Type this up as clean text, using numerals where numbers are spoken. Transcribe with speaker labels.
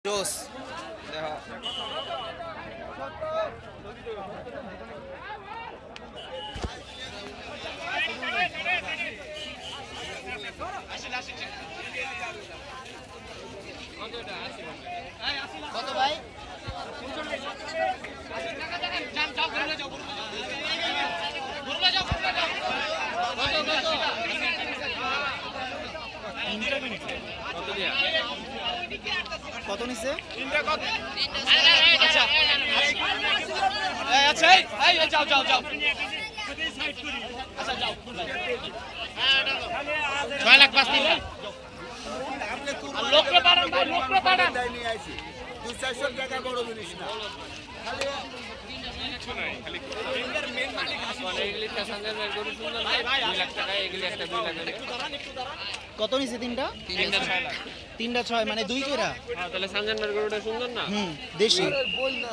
Speaker 1: জোস দেখো কত ভাই কত নিছে আচ্ছা আচ্ছা এই যাও যাও যাও আচ্ছা যাও 6 লাখ 5 লাখ লোকরে পাড়ান ভাই লোকরে পাড়ান
Speaker 2: নিয়ে আইছি 200 টাকা বড় জিনিস না খালি কিছু নাই খালি ইন্টার মেন মালিক আসলে এগুলি প্যাসেঞ্জার বের করে সুন্দর ভাই 2 লাখ টাকা এগুলি একটা 2 লাখ একটু দাঁড়ান
Speaker 1: কত নিছে তিনটা
Speaker 2: 6 লাখ
Speaker 1: 3টা 6 মানে দুই কইরা
Speaker 2: তাহলে সানজান বের করে সুন্দর না
Speaker 1: দেশি
Speaker 2: বই না